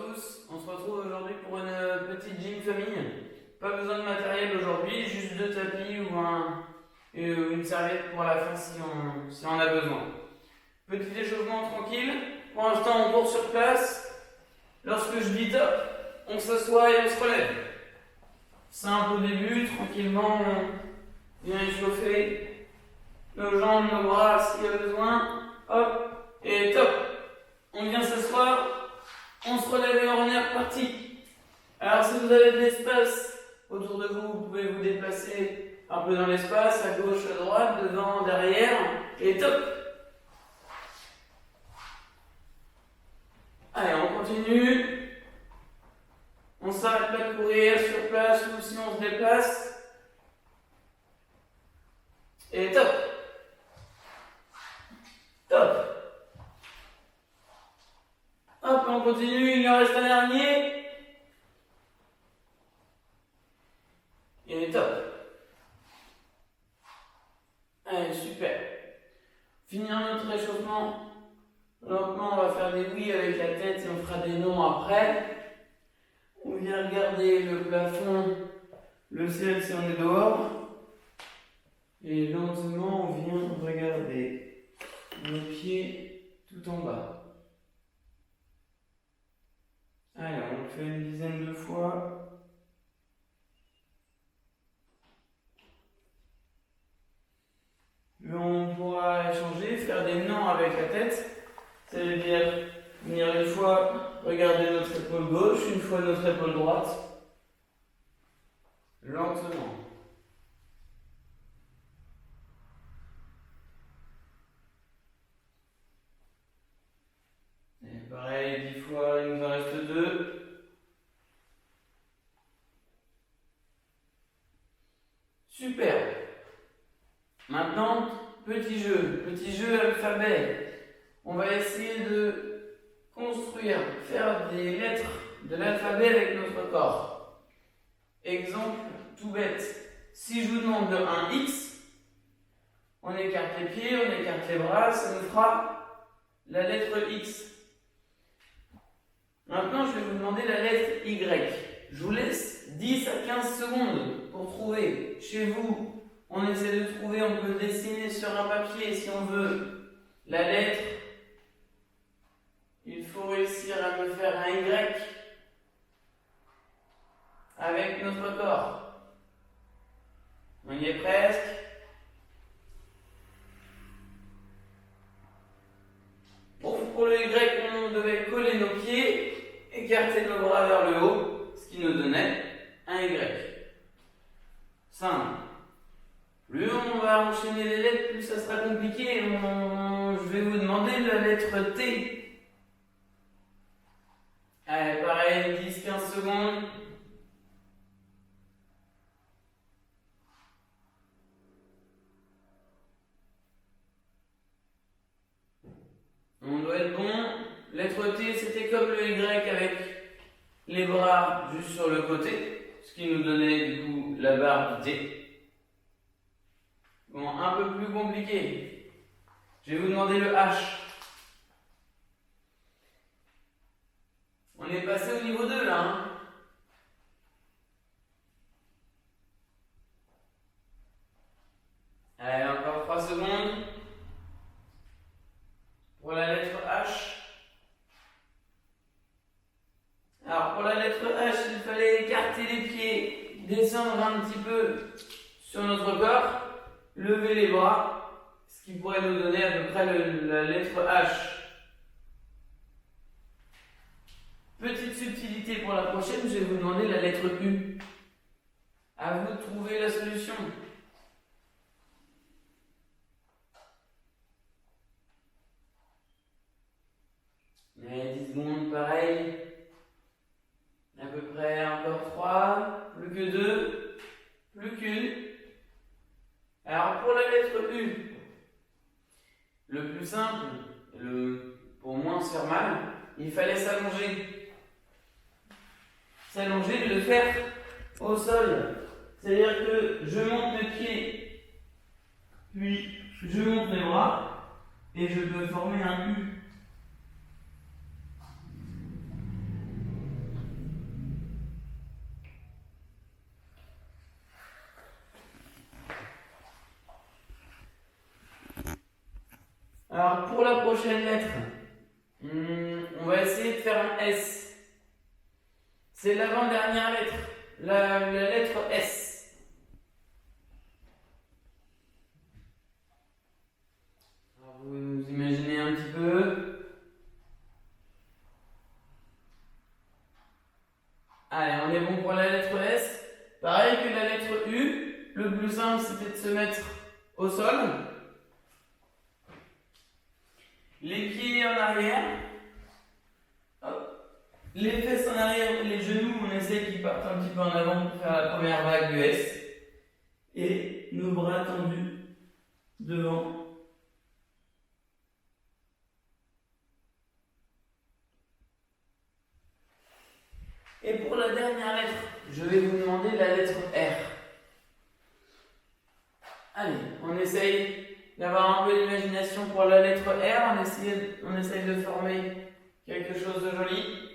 tous, on se retrouve aujourd'hui pour une petite gym famille. Pas besoin de matériel aujourd'hui, juste deux tapis ou une serviette pour la fin si on a besoin. Petit échauffement tranquille, pour l'instant on court sur place. Lorsque je dis top, on s'assoit et on se relève. Simple au début, tranquillement on vient échauffer nos jambes, nos bras s'il y a besoin. Hop, et top. On vient s'asseoir, on se relève et on est reparti. Alors si vous avez de l'espace autour de vous, vous pouvez vous déplacer un peu dans l'espace, à gauche, à droite, devant, derrière, et top. Allez, on continue. On ne s'arrête pas de courir sur place ou si on se déplace. Et top. Top. Hop, on continue, il en reste un dernier. Et top. Allez, super. Finir notre échauffement. Lentement, on va faire des oui avec la tête et on fera des non après. On vient regarder le plafond, le ciel si on est dehors. Et lentement, on vient regarder nos pieds tout en bas. Allez, on le fait une dizaine de fois. On pourra échanger, faire des non avec la tête. C'est-à-dire venir une fois regarder notre épaule gauche, une fois notre épaule droite. Lentement. Et pareil, 10 fois, il nous en reste 2. Super. Maintenant, petit jeu alphabet. On va essayer de construire, faire des lettres de l'alphabet avec notre corps. Exemple tout bête. Si je vous demande un X, on écarte les pieds, on écarte les bras, ça nous fera la lettre X. Maintenant, je vais vous demander la lettre Y. Je vous laisse 10 à 15 secondes pour trouver chez vous. On essaie de trouver, on peut dessiner sur un papier si on veut la lettre. Il faut réussir à me faire un Y avec notre corps. On y est presque. Pour le Y, on devait coller nos pieds, écarter nos bras vers le haut, ce qui nous donnait un Y. Simple. Plus on va enchaîner les lettres, plus ça sera compliqué. Je vais vous demander la lettre T. Allez, pareil, 10-15 secondes. On doit être bon. Lettre T, c'était comme le Y avec les bras juste sur le côté, ce qui nous donnait du coup la barre du T. Bon, un peu plus compliqué. Je vais vous demander le H. On est passé au niveau 2 là. Allez, encore 3 secondes. Pour la lettre H. Alors, pour la lettre H, il fallait écarter les pieds, descendre un petit peu sur notre corps, lever les bras, ce qui pourrait nous donner à peu près la lettre H. Petite subtilité pour la prochaine, je vais vous demander la lettre U. À vous de trouver la solution. Mais 10 secondes, pareil. À peu près encore 3, plus que 2, plus qu'une. Alors pour la lettre U, le plus simple, pour moins se faire mal, il fallait s'allonger. S'allonger, de le faire au sol. C'est-à-dire que je monte mes pieds, puis je monte mes bras, et je peux former un U. Alors, pour la prochaine lettre, on va essayer de faire un S. C'est l'avant-dernière lettre, la lettre S. Alors, vous imaginez un petit peu. Allez, on est bon pour la lettre S. Pareil que la lettre U, le plus simple c'était de se mettre au sol. Les pieds en arrière. Hop. Les fesses en arrière, les genoux, on essaie qu'ils partent un petit peu en avant pour faire la première vague du S. Et nos bras tendus devant. Et pour la dernière lettre, je vais vous demander la lettre R. Allez, on essaye d'avoir un peu d'imagination pour la lettre R. On essaye de former quelque chose de joli.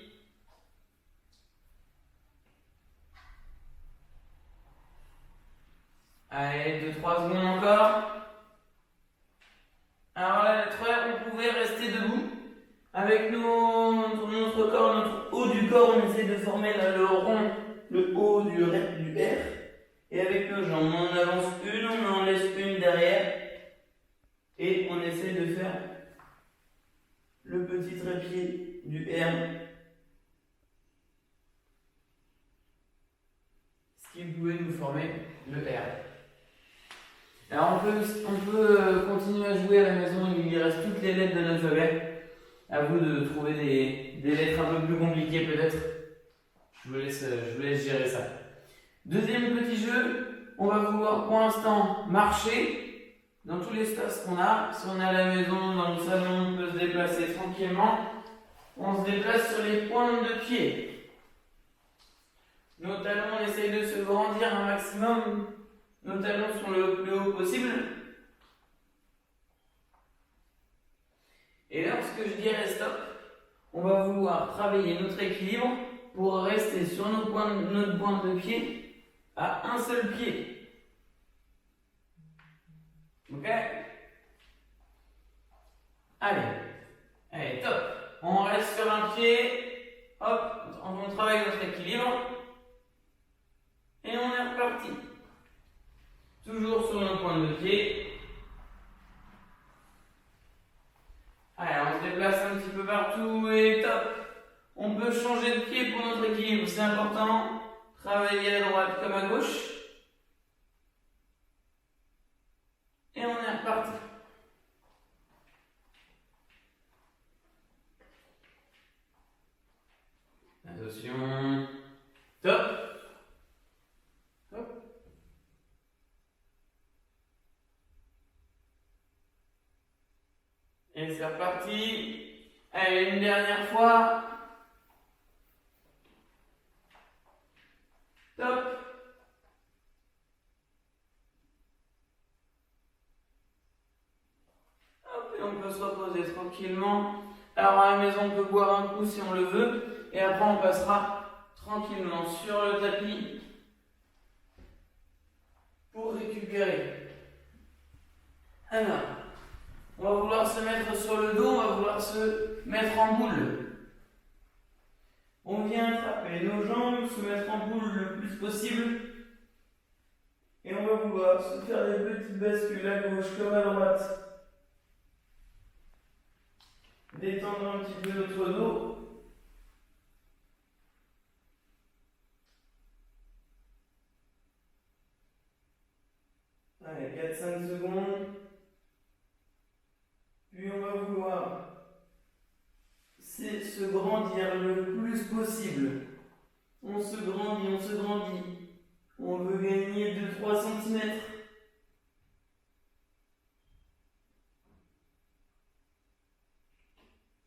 Allez, 2-3 secondes encore. Alors la lettre R, on pouvait rester debout. Avec notre corps, notre haut du corps, on essaie de former le rond, le haut du R. Et avec nos jambes, on en avance une, on en laisse une derrière. Et on essaie de faire le petit trépied du R. Ce qui pouvait nous former le R. Alors on peut continuer à jouer à la maison, il y reste toutes les lettres de l'alphabet. À vous de trouver des lettres un peu plus compliquées peut-être. Je vous laisse gérer ça. Deuxième petit jeu, on va vouloir pour l'instant marcher dans tous les espaces qu'on a. Si on est à la maison, dans le salon, on peut se déplacer tranquillement. On se déplace sur les pointes de pied. Nos talons, on essaye de se grandir un maximum. Nos talons sont le plus haut possible. Et lorsque je dirai stop, on va vouloir travailler notre équilibre pour rester sur notre pointe de pied à un seul pied. Ok? Allez, top. On reste sur un pied. Hop, on travaille notre équilibre. Et on est reparti. Toujours sur nos pointes de pied. Allez, on se déplace un petit peu partout et top. On peut changer de pied pour notre équilibre, c'est important. Travailler à droite comme à gauche. Et on est reparti. Attention. Top. Hop. Et c'est reparti. Allez, une dernière fois. Top. Hop, et on peut se reposer tranquillement. Alors à la maison, on peut boire un coup si on le veut. Et après, on passera tranquillement sur le tapis pour récupérer. Alors, on va vouloir se mettre sur le dos, on va vouloir se mettre en boule. On vient attraper nos jambes, se mettre en boule le plus possible. Et on va vouloir se faire des petites bascules à gauche comme à droite. Détendre un petit peu notre dos. Allez, 4-5 secondes. Puis on va vouloir se grandir le plus possible. On se grandit, on se grandit. On veut gagner 2-3 cm.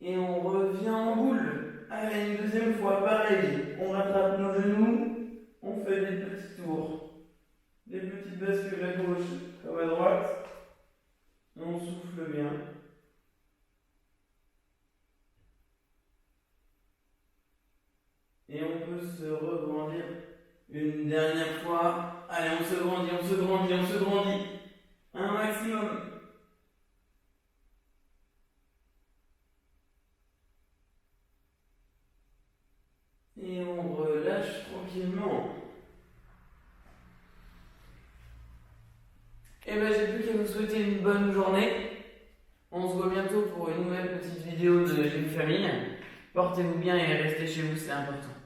Et on revient en boule. Allez, une deuxième fois, pareil. On rattrape nos genoux. On fait des petits tours. Des petites bascules à gauche comme à droite. On souffle bien. Et on peut se regrandir une dernière fois. Allez, on se grandit, on se grandit, on se grandit. Un maximum. Et on relâche tranquillement. Et ben j'ai plus qu'à vous souhaiter une bonne journée. On se voit bientôt pour une nouvelle petite vidéo de Gym Famille. Portez-vous bien et restez chez vous, c'est important.